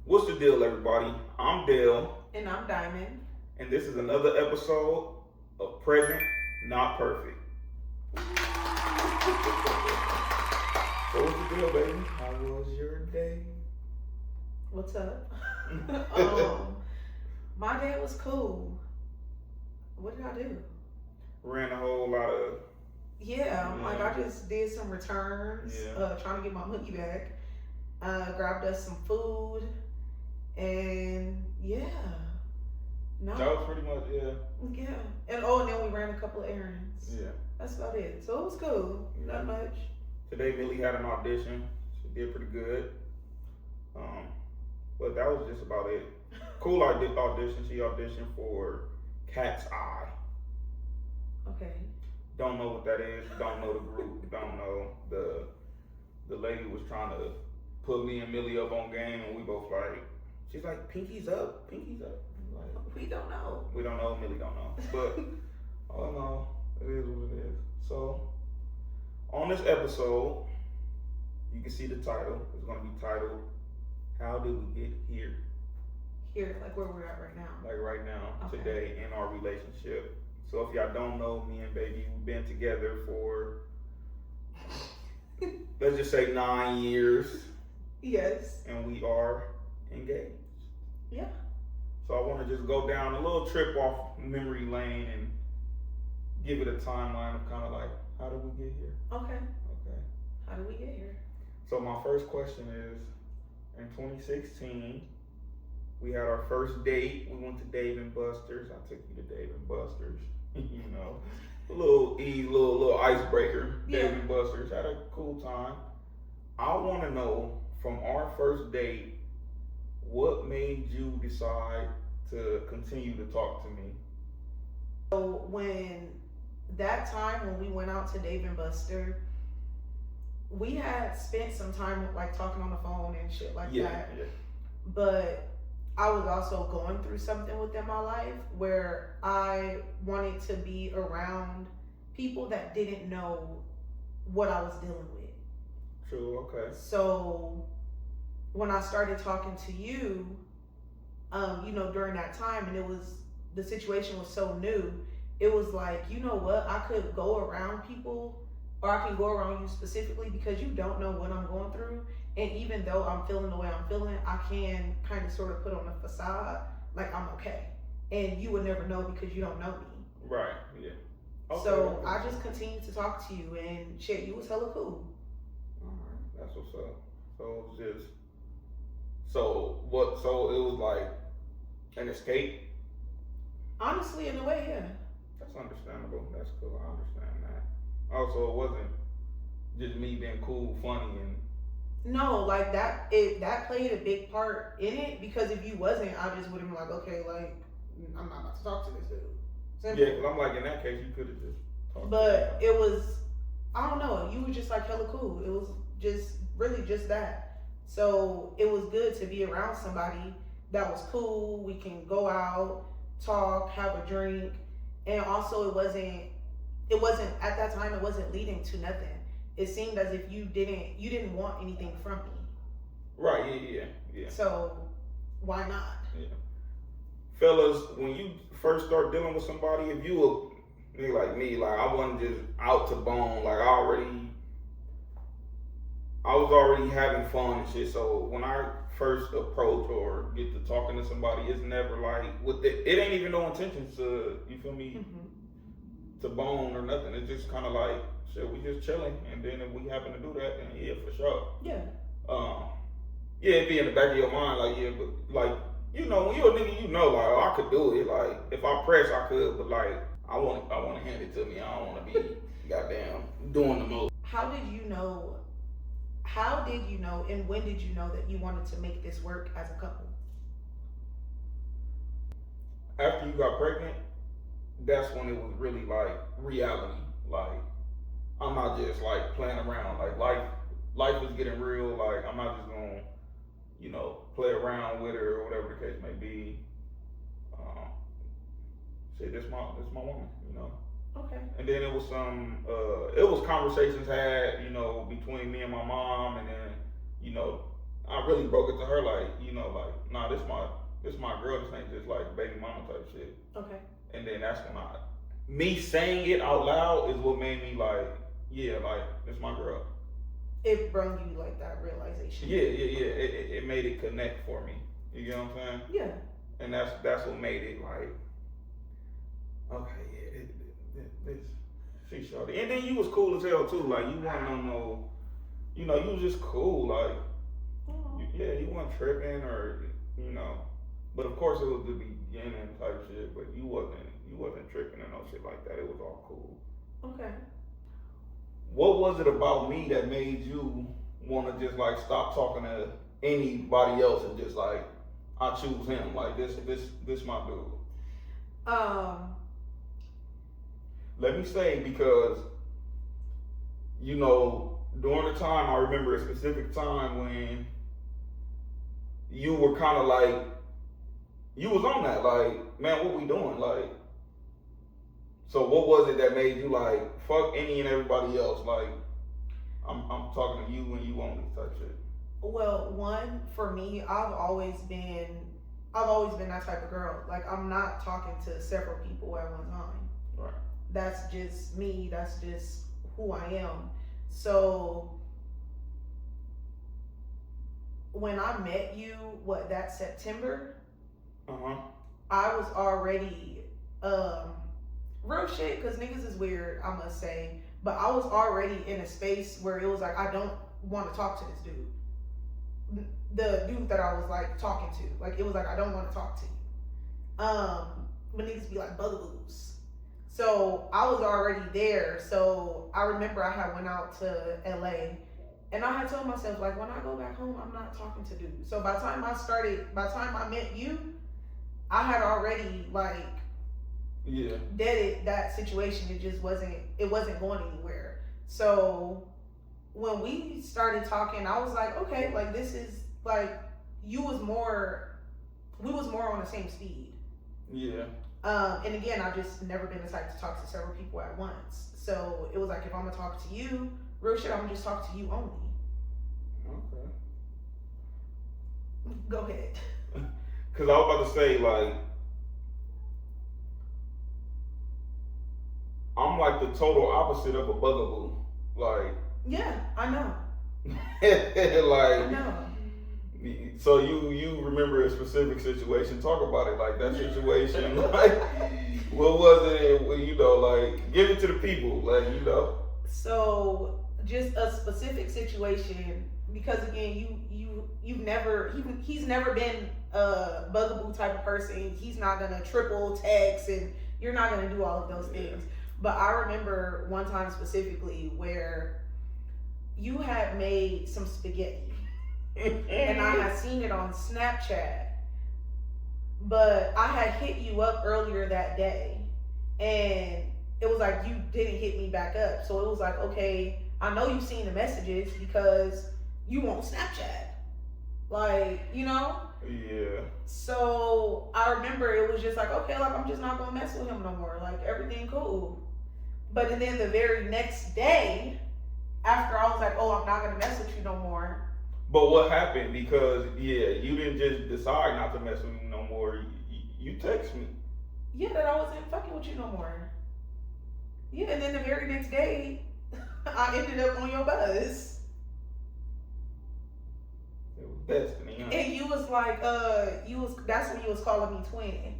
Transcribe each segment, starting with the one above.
What's the deal, everybody? I'm Dayle, And I'm Diamond. and this is another episode of Present Not Perfect. So what's the deal, baby? How was your day? What's up? My day was cool. What did I do? Ran a whole lot of I just did some returns, trying to get my money back. Grabbed us some food, and no, that was pretty much and then we ran a couple of errands. Yeah. That's about it. So it was cool. Not much. Today Millie had an audition. She did pretty good. But that was just about it. Cool audition. She auditioned for Cat's Eye. Okay. Don't know what that is. Don't know the group. Don't know the lady was trying to put me and Millie up on game, and we both like. She's like, pinkies up, pinkies up. Like, We don't know. we don't know. Millie don't know. But all in all, it is what it is. So on this episode, you can see the title. It's going to be titled, "How Did We Get Here?" Here, like where we're at right now. Like right now, Okay. today in our relationship. So if y'all don't know, me and baby, we've been together for, let's just say 9 years, Yes. and we are engaged. Yeah. So I want to just go down a little trip off memory lane and give it a timeline of kind of like, how did we get here? Okay. Okay. How did we get here? So my first question is, in 2016, we had our first date. We went to Dave and Buster's. I took you to Dave and Buster's. You know, a little icebreaker. Yeah. Dave and Buster's, had a cool time. I want to know from our first date, what made you decide to continue to talk to me? So when we went out to Dave and Buster, we had spent some time like talking on the phone and shit like that. Yeah. But I was also going through something within my life where I wanted to be around people that didn't know what I was dealing with. True. Okay. So when I started talking to you, during that time, and the situation was so new, it was like, you know what, I could go around people, or I can go around you specifically because you don't know what I'm going through. And even though I'm feeling the way I'm feeling, I can kind of sort of put on a facade like I'm okay. And you would never know because you don't know me. Right. Yeah. Okay. So I just continued to talk to you, and shit, you was hella cool. Alright, that's what's up. So it was like an escape? Honestly, in a way, yeah. That's understandable. That's cool. I understand that. Also, it wasn't just me being cool, funny, and No, like that played a big part in it, because if you wasn't, I just would have been like, okay, like I'm not about to talk to this dude. Simple. yeah, because I'm like, in that case, you could have just talked. But it was, I don't know, you were just like hella cool. It was just really just that. So it was good to be around somebody that was cool. We can go out, talk, have a drink, and also it wasn't at that time, it wasn't leading to nothing. It seemed as if you didn't want anything from me. Right, yeah. So why not? Yeah. Fellas, when you first start dealing with somebody, if you a nigga like me, like I wasn't just out to bone, like I was already having fun and shit. So when I first approach or get to talking to somebody, it's never like it ain't even no intentions to, you feel me, to bone or nothing. It's just kind of like, shit, we just chilling, and then if we happen to do that, then yeah, for sure. Yeah. It'd be in the back of your mind, like, yeah, but like, you know, when you're a nigga, you know, like, oh, I could do it. Like, if I press, I could, but like, I want to hand it to me. I don't want to be goddamn doing the most. How did you know, and when did you know that you wanted to make this work as a couple? After you got pregnant, that's when it was really like reality. Like, I'm not just like playing around. Like life is getting real. Like, I'm not just gonna, you know, play around with her or whatever the case may be. Say this my woman, you know. Okay. And then it was conversations had, you know, between me and my mom, and then, you know, I really broke it to her, like, you know, like, girl. This ain't just like baby mama type shit. Okay. And then that's when me saying it out loud is what made me like, yeah, like, it's my girl. It brought you like that realization. Yeah. It made it connect for me. You get what I'm saying? Yeah. And that's what made it like, okay, yeah, this she shorty. And then you was cool as hell too. Like, you wasn't no, you know, you was just cool. Like, you weren't tripping or, you know. But of course it was the beginning type shit. But you wasn't tripping or no shit like that. It was all cool. Okay. What was it about me that made you want to just like stop talking to anybody else and just like, I choose him, like this my dude? Let me say, because, you know, during the time, I remember a specific time when you were kind of like, you was on that, like, man, what we doing? Like, so what was it that made you like, fuck any and everybody else? Like, I'm talking to you and you only type shit. Well, one, for me, I've always been that type of girl. Like, I'm not talking to several people at one time. Right. That's just me. That's just who I am. So when I met you, that September, I was already real shit, because niggas is weird, I must say. But I was already in a space where it was like, I don't want to talk to this dude. The dude that I was like talking to. Like, it was like, I don't want to talk to you. But niggas be like bugaboos. So I was already there. So I remember I had went out to LA and I had told myself, like, when I go back home, I'm not talking to dudes. So by the time I met you, I had already like deaded that situation. It wasn't going anywhere. So when we started talking, I was like, okay, like, this is like, we was more on the same speed. Yeah. And again, I've just never been the type to talk to several people at once. So it was like, if I'm gonna talk to you, real shit, I'm gonna just talk to you only. Okay. Go ahead. Cause I was about to say, like, I'm like the total opposite of a bugaboo. Like. Yeah, I know. Like. I know. So you remember a specific situation? Talk about it, like that situation. Like, what was it? You know, like, give it to the people, like, you know. So just a specific situation, because again, he's never been a bugaboo type of person. He's not gonna triple text, and you're not gonna do all of those things. But I remember one time specifically where you had made some spaghetti. And I had seen it on Snapchat, but I had hit you up earlier that day, and it was like you didn't hit me back up. So it was like, okay, I know you've seen the messages because you on Snapchat, like, you know. Yeah. So I remember it was just like, okay, like, I'm just not gonna mess with him no more. Like, everything cool. But and then the very next day, after I was like, oh, I'm not gonna mess with you no more. But what happened? Because, you didn't just decide not to mess with me no more. You text me. Yeah, that I wasn't fucking with you no more. Yeah, and then the very next day, I ended up on your bus. It was destiny, huh? And you was like, that's when you was calling me twin.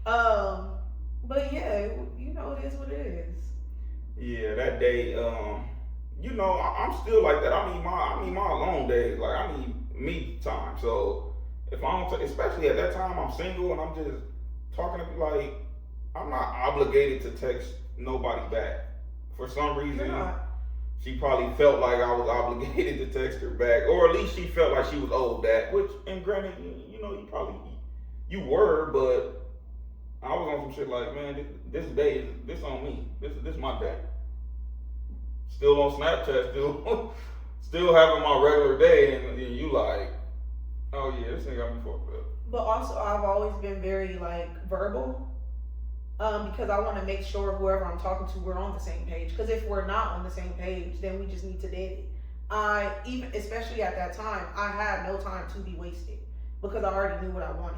But yeah, you know, it is what it is. Yeah, that day, you know, I'm still like that. I need my alone days. Like, I need me time. So if I don't, especially at that time, I'm single and I'm just talking to people, like, I'm not obligated to text nobody back. For some reason, she probably felt like I was obligated to text her back, or at least she felt like she was owed that. Which, and granted, you know, you were, but I was on some shit like, man, this day is this on me. This my day. Still on Snapchat, still having my regular day, and you like, oh yeah, this thing got me fucked up. But also, I've always been very like verbal, because I want to make sure whoever I'm talking to, we're on the same page. Because if we're not on the same page, then we just need to date it. I even, especially at that time, I had no time to be wasted because I already knew what I wanted.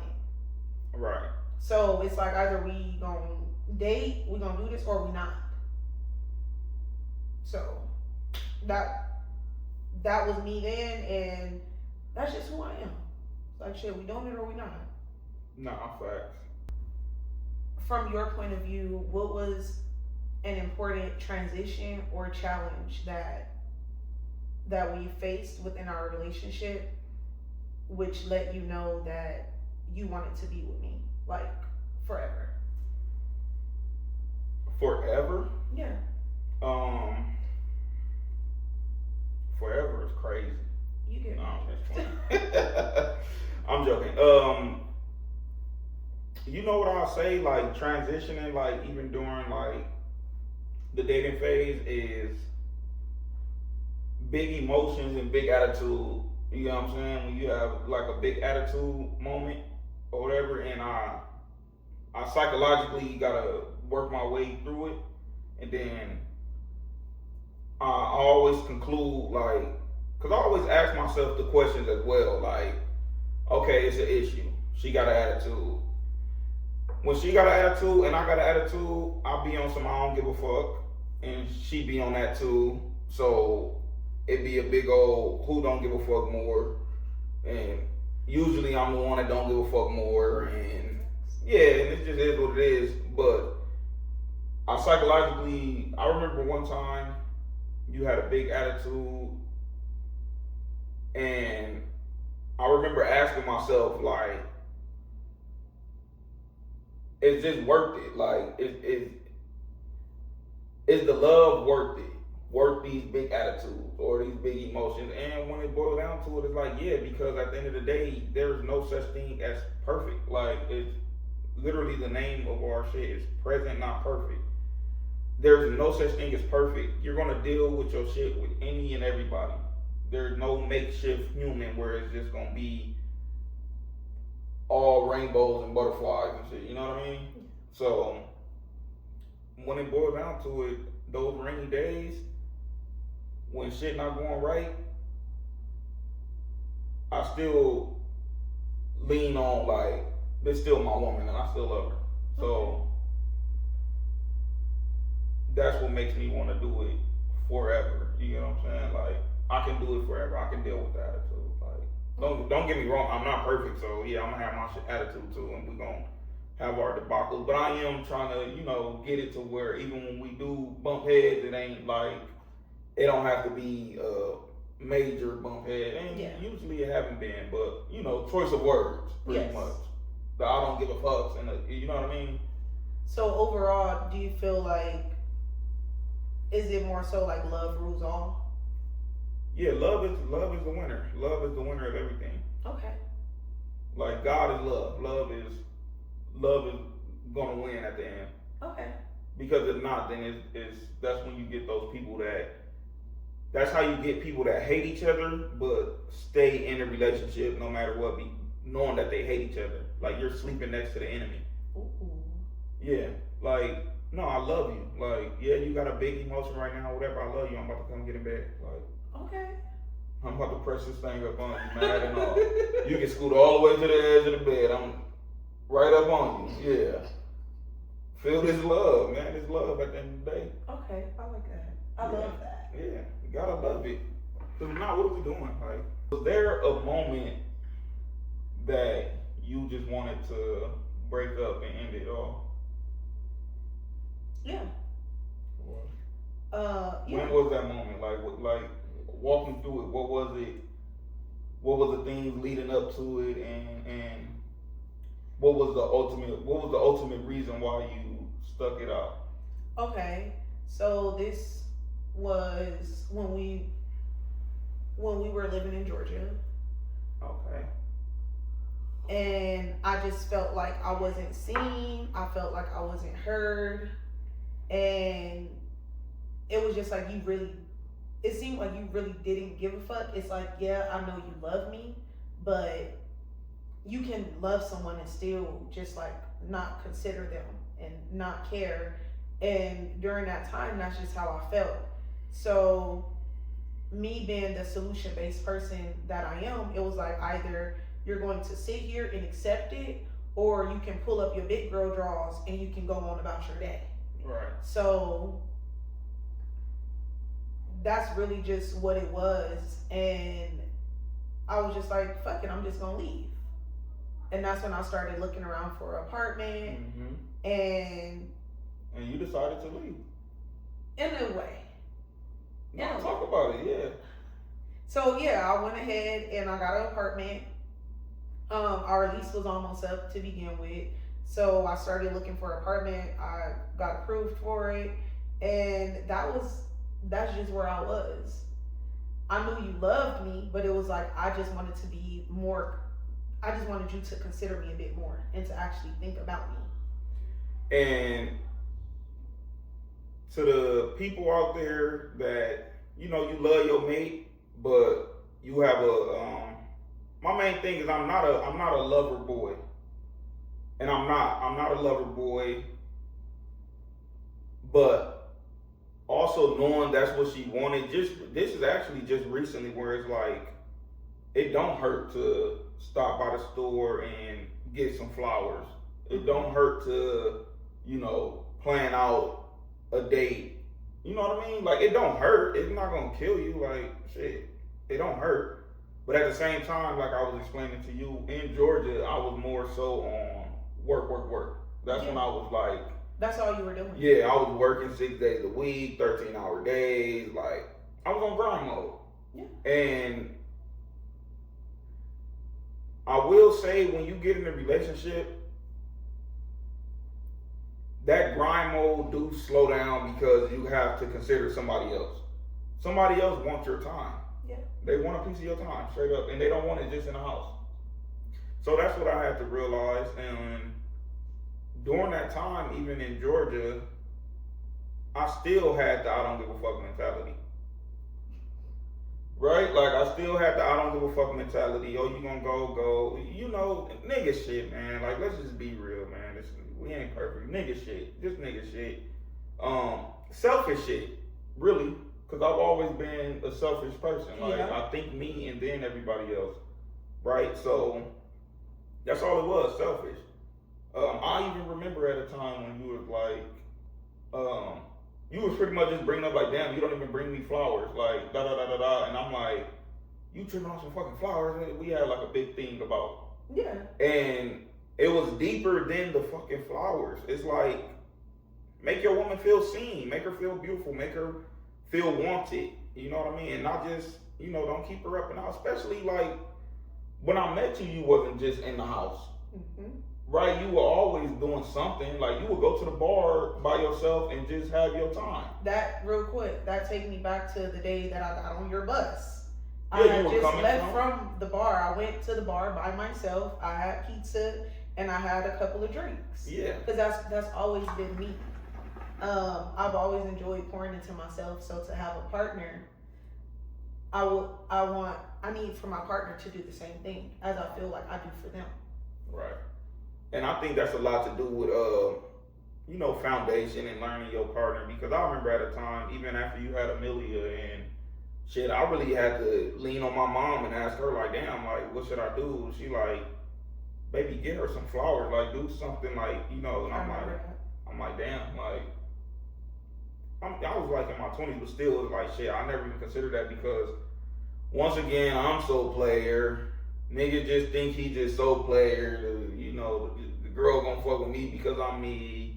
Right. So it's like either we gonna date, we gonna do this, or we not. So that was me then, and that's just who I am. It's like shit, we doing it or we not. Nah, facts. From your point of view, what was an important transition or challenge that we faced within our relationship, which let you know that you wanted to be with me, like forever? Forever? Yeah. Forever is crazy. You get No, me. I'm just playing. I'm joking. You know what I'll say? Like transitioning, like even during like the dating phase, is big emotions and big attitude. You know what I'm saying? When you have like a big attitude moment or whatever, and I psychologically gotta work my way through it, and then I always conclude like, cause I always ask myself the questions as well. Like, okay, it's an issue. She got an attitude. When she got an attitude and I got an attitude, I'll be on some I don't give a fuck, and she be on that too. So it be a big old who don't give a fuck more, and usually I'm the one that don't give a fuck more, and yeah, and it just is what it is. But I psychologically, I remember one time you had a big attitude, and I remember asking myself like, is this worth it? Like, is the love worth it? Worth these big attitudes or these big emotions? And when it boils down to it, it's like, yeah, because at the end of the day, there's no such thing as perfect. Like, it's literally the name of our shit is present, not perfect. There's no such thing as perfect. You're gonna deal with your shit with any and everybody. There's no makeshift human where it's just gonna be all rainbows and butterflies and shit, you know what I mean? So when it boils down to it, those rainy days, when shit not going right, I still lean on like, this still my woman and I still love her. So that's what makes me want to do it forever. You know what I'm saying? Like, I can do it forever. I can deal with the attitude. Like, don't get me wrong. I'm not perfect, so yeah, I'm gonna have my attitude too, and we're gonna have our debacles. But I am trying to, get it to where even when we do bump heads, it ain't like it don't have to be a major bump head. And usually it haven't been, but choice of words pretty much. The I don't give a fuck, and you know what I mean. So overall, do you feel like, is it more so like love rules all? Yeah, love is the winner. Love is the winner of everything. Okay. Like, God is love. Love is gonna win at the end. Okay. Because if not, then that's when you get those people that's how you get people that hate each other but stay in a relationship no matter what, knowing that they hate each other. Like, you're sleeping next to the enemy. Ooh. Yeah. Like, no, I love you. Like, yeah, you got a big emotion right now, whatever, I love you. I'm about to come get in bed. Like, okay. I'm about to press this thing up on you, mad and all. You can scoot all the way to the edge of the bed. I'm right up on you. Yeah. Feel this love, man. This love at the end of the day. Okay, I like that. I love that. Yeah, you gotta love it. Cause now, what are we doing? Like, was there a moment that you just wanted to break up and end it all? Yeah. When was that moment? Like, walking through it. What was it? What was the things leading up to it, and what was the ultimate reason why you stuck it out? Okay, so this was when we were living in Georgia. Okay. And I just felt like I wasn't seen. I felt like I wasn't heard. And it was just like, it seemed like you really didn't give a fuck. It's like, yeah, I know you love me, but you can love someone and still just like not consider them and not care. And during that time, that's just how I felt. So me being the solution based person that I am, it was like either you're going to sit here and accept it, or you can pull up your big girl drawers and you can go on about your day. Right. So that's really just what it was. And I was just like, fuck it, I'm just gonna leave. And that's when I started looking around for an apartment. And you decided to leave. In a way. Talk about it, yeah. So yeah, I went ahead and I got an apartment. Our lease was almost up to begin with. So I started looking for an apartment. I got approved for it. And that's just where I was. I knew you loved me, but it was like I just wanted to be more, I just wanted you to consider me a bit more and to actually think about me. And to the people out there that, you love your mate, but you have my main thing is I'm not a lover boy. And I'm not a lover boy, but also knowing that's what she wanted, this is actually just recently where it's like, it don't hurt to stop by the store and get some flowers. It don't hurt to, plan out a date. You know what I mean? Like, it don't hurt. It's not gonna kill you. Like, shit, it don't hurt. But at the same time, like I was explaining to you, in Georgia, I was more so on work. That's when I was like, that's all you were doing? Yeah, I was working 6 days a week, 13-hour days. Like, I was on grind mode. Yeah. And I will say, when you get in a relationship, that grind mode do slow down because you have to consider somebody else. Somebody else wants your time. Yeah. They want a piece of your time, straight up, and they don't want it just in the house. So that's what I had to realize. And during that time, even in Georgia, I still had the I don't give a fuck mentality. Right? Like, I still had the I don't give a fuck mentality. Oh, you gonna go. Nigga shit, man. Like, let's just be real, man. We ain't perfect. Nigga shit. Just nigga shit. Selfish shit. Really. Because I've always been a selfish person. Like, I think me and then everybody else. Right? So, that's all it was. Selfish. I even remember at a time when you was like, you was pretty much just bringing up like, damn, you don't even bring me flowers. Like, da-da-da-da-da. And I'm like, you tripping on some fucking flowers? And we had like a big thing about. Yeah. And it was deeper than the fucking flowers. It's like, make your woman feel seen, make her feel beautiful, make her feel wanted. You know what I mean? And not just, don't keep her up and out. Especially like, when I met you, you wasn't just in the house. Right? You were always doing something. Like, you would go to the bar by yourself and just have your time. That, real quick, that take me back to the day that I got on your bus. Yeah, I had just left from the bar. I went to the bar by myself. I had pizza and I had a couple of drinks. Yeah. Because that's always been me. I've always enjoyed pouring into myself. So to have a partner, I need for my partner to do the same thing as I feel like I do for them. Right. And I think that's a lot to do with, foundation and learning your partner. Because I remember at a time, even after you had Amelia and shit, I really had to lean on my mom and ask her, like, damn, like, what should I do? She like, baby, get her some flowers, like, do something, like, and I'm like, damn, like, I was like in my 20s, but still, it was like, shit, I never even considered that because, once again, I'm so player. Nigga just think he just so player. The girl gonna fuck with me because I'm me,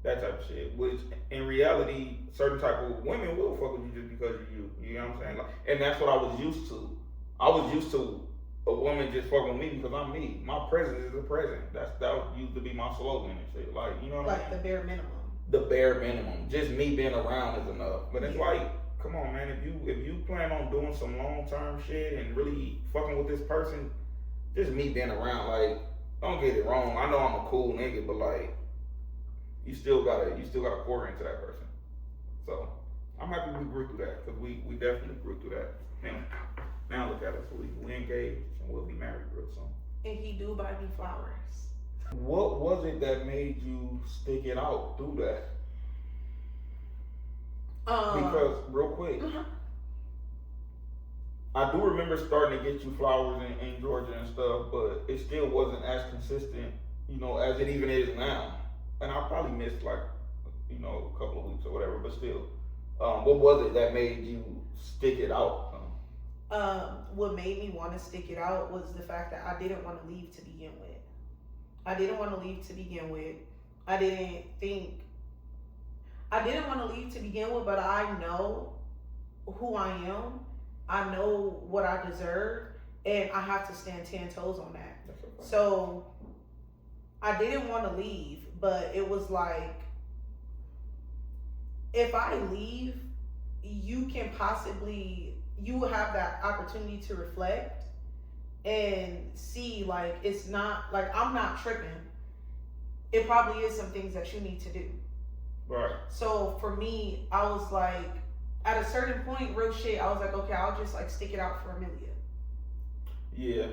that type of shit. Which, in reality, certain type of women will fuck with you just because of you. You know what I'm saying? Like, and that's what I was used to. I was used to a woman just fucking with me because I'm me. My presence is a present. That used to be my slogan and shit. Like, you know what I mean? Like the bare minimum. The bare minimum. Just me being around is enough. But it's like, come on, man. If you plan on doing some long term shit and really fucking with this person, just me being around, like, don't get it wrong. I know I'm a cool nigga, but like, you still gotta pour into that person. So I'm happy we grew through that because we definitely grew through that. And now look at us, we engaged and we'll be married real soon. And he do buy me flowers. What was it that made you stick it out through that? Because real quick, I do remember starting to get you flowers in Georgia and stuff, but it still wasn't as consistent, as it even is now. And I probably missed like, a couple of weeks or whatever, but still. What was it that made you stick it out? What made me want to stick it out was the fact that I didn't want to leave to begin with. I didn't want to leave to begin with. I didn't want to leave to begin with, but I know who I am. I know what I deserve, and I have to stand 10 toes on that. Okay. So I didn't want to leave, but it was like, if I leave, you will have that opportunity to reflect and see, like, it's not, like, I'm not tripping. It probably is some things that you need to do. Right. So for me, I was like, at a certain point, real shit, I was like, okay, I'll just like stick it out for Amelia. Yeah.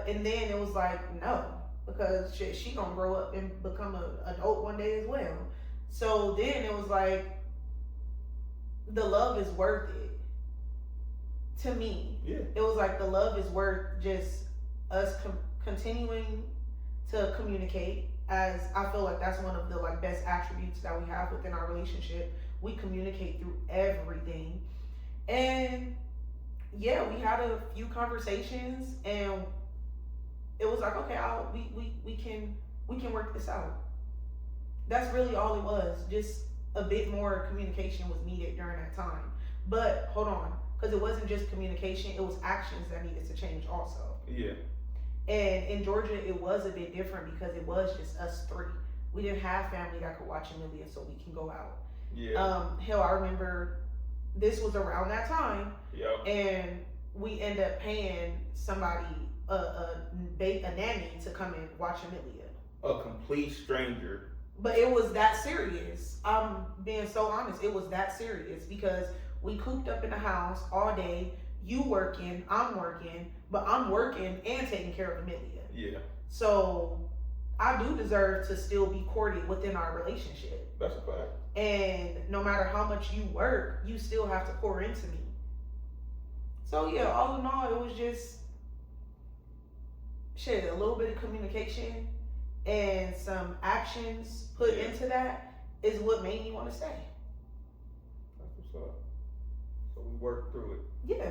And then it was like, no, because shit, she gonna grow up and become an adult one day as well. So then it was like, the love is worth it. To me, yeah, it was like the love is worth just us continuing to communicate, as I feel like that's one of the like best attributes that we have within our relationship. We communicate through everything. And yeah, we had a few conversations, and it was like, okay, we can work this out. That's really all it was. Just a bit more communication was needed during that time. But hold on, because it wasn't just communication, it was actions that needed to change also. Yeah. And in Georgia, it was a bit different because it was just us three. We didn't have family that could watch Amelia, so we can go out. Yeah. Hell, I remember this was around that time. Yep. And we end up paying somebody, a nanny, to come and watch Amelia. A complete stranger. But it was that serious. I'm being so honest. It was that serious because we cooped up in the house all day. You working, I'm working, but I'm working and taking care of Amelia. Yeah. So I do deserve to still be courted within our relationship. That's a fact. And no matter how much you work, you still have to pour into me. So yeah, all in all, it was just shit, a little bit of communication and some actions put into that is what made me want to stay. That's what's up. So we worked through it. Yeah.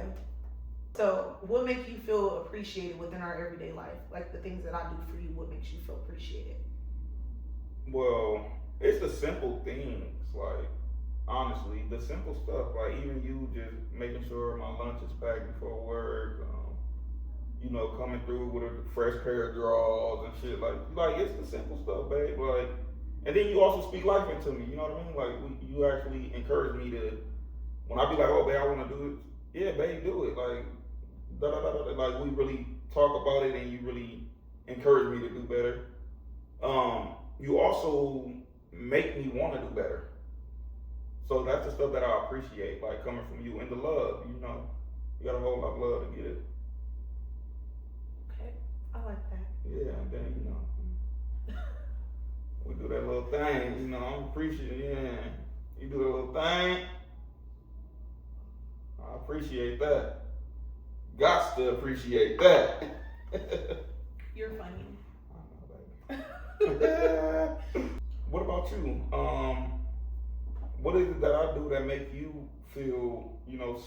So what makes you feel appreciated within our everyday life? Like the things that I do for you, what makes you feel appreciated? Well, it's the simple things, like, honestly, the simple stuff, like even you just making sure my lunch is packed before work, coming through with a fresh pair of drawers and shit, like it's the simple stuff, babe, like, and then you also speak life into me, you know what I mean, like, you actually encourage me to, when I be like, oh, babe, I want to do it, yeah, babe, do it, like, like, we really talk about it, and you really encourage me to do better. You also make me want to do better. So that's the stuff that I appreciate, like coming from you. And the love, you got a whole lot of love to give. Okay, I like that. Yeah, and then, we do that little thing, I'm appreciative, yeah. You do that little thing, I appreciate that. Gots to appreciate that. You're funny. I know, baby. What about you? What is it that I do that make you feel,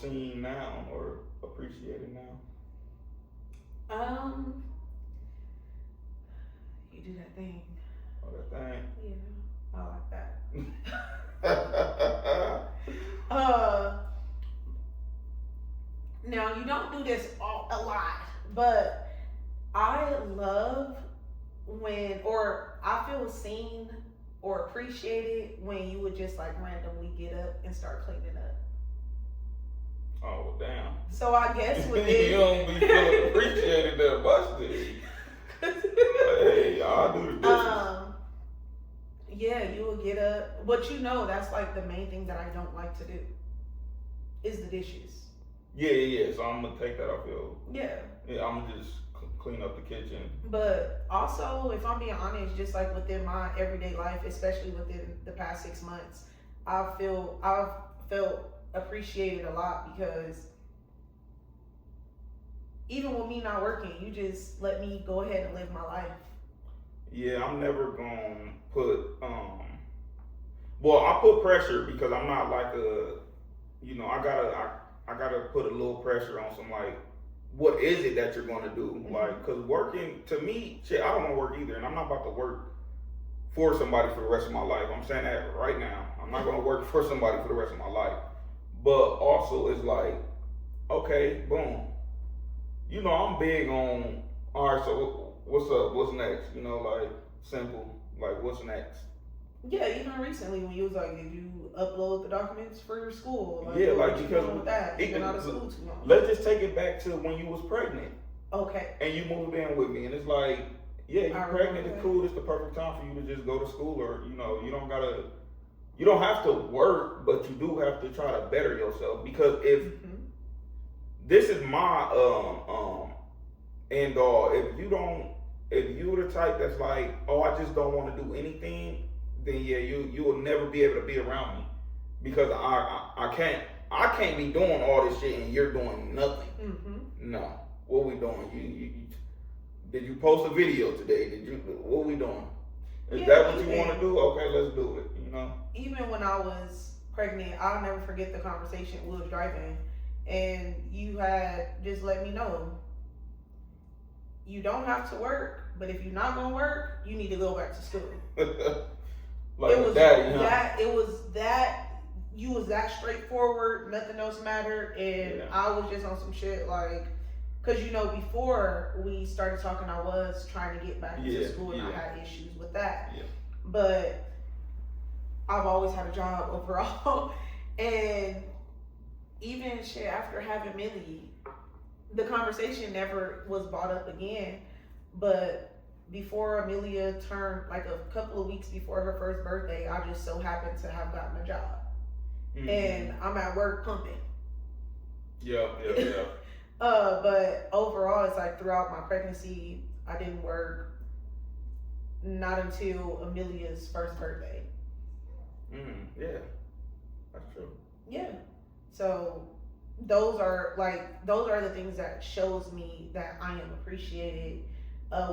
seen now or appreciated now? You do that thing. Oh, that thing? Yeah, I like that. Now you don't do this a lot, but I love or I feel seen or appreciated when you would just like randomly get up and start cleaning up. Oh, well, damn. So I guess with this, you don't be feeling appreciated that much, then. Hey, I'll do the dishes. Yeah, you will get up, but that's like the main thing that I don't like to do is the dishes. Yeah. So I'm gonna take that off your. Yeah. Yeah, I'm gonna just clean up the kitchen. But also, if I'm being honest, just like within my everyday life, especially within the past 6 months, I've felt appreciated a lot because even with me not working, you just let me go ahead and live my life. Yeah, I'm never gonna put well, I put pressure because I'm not like I gotta put a little pressure on some like, what is it that you're gonna do? Mm-hmm. Like, cause working to me, shit, I don't want to work either, and I'm not about to work for somebody for the rest of my life. I'm saying that right now. I'm not gonna work for somebody for the rest of my life. But also, it's like, okay, boom. You know, I'm big on, all right, so what's up? What's next? You know, like, simple. Like, what's next? Yeah, even recently when you was like, did you upload the documents for your school? Like, Yeah, what like, you because doing with that? You've been out of school too long. Let's just take it back to when you was pregnant. Okay. And you moved in with me, and it's like, yeah, you're pregnant, it's cool, it's the perfect time for you to just go to school, or, you know, you don't have to work, but you do have to try to better yourself, because if, this is my, end all, if you're the type that's like, oh, I just don't want to do anything, then yeah, you will never be able to be around me, because I can't be doing all this shit and you're doing nothing. No, what we doing? You did you post a video today? What we doing? Is that what you want to do? Okay, let's do it. You know. Even when I was pregnant, I'll never forget the conversation we was driving, and you had just let me know, you don't have to work, but if you're not gonna work, you need to go back to school. Like it was daddy, huh? that. It was that. You was that straightforward. Nothing else mattered, and I was just on some shit like, cause you know before we started talking, I was trying to get back into school, and I had issues with that. But I've always had a job overall, and even shit after having Millie, the conversation never was brought up again. But before Amelia turned, like a couple of weeks before her first birthday, I just so happened to have gotten a job. And I'm at work pumping. But overall, it's like throughout my pregnancy, I didn't work not until Amelia's first birthday. Yeah, that's true. Yeah. So those are the things that shows me that I am appreciated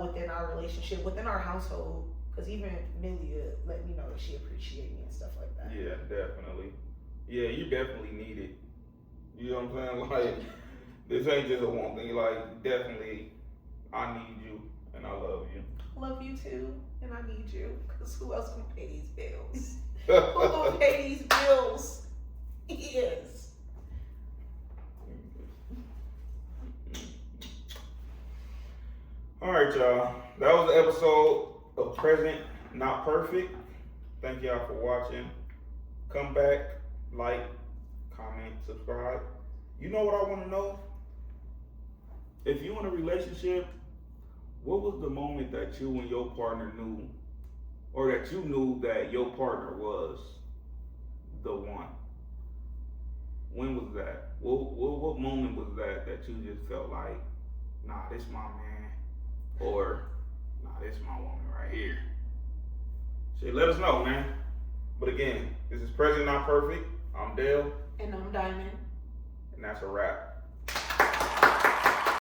within our relationship, within our household. Because even Amelia let me know that she appreciated me and stuff like that. Yeah, definitely. Yeah, you definitely need it. You know what I'm saying? Like, this ain't just a one thing. Like, definitely, I need you and I love you. Love you too, and I need you. Because who else gonna pay these bills? Who gonna pay these bills? Yes. All right, y'all. That was the episode of Present Not Perfect. Thank y'all for watching. Come back, like, comment, subscribe. You know what I want to know? If you in a relationship, what was the moment that you and your partner knew, or that you knew that your partner was the one? When was that? What moment was that you just felt like, nah, this my man, or nah, this my woman right here? Shit, let us know, man. But again, this is Present Not Perfect. I'm Dayle. And I'm Diamond. And that's a wrap.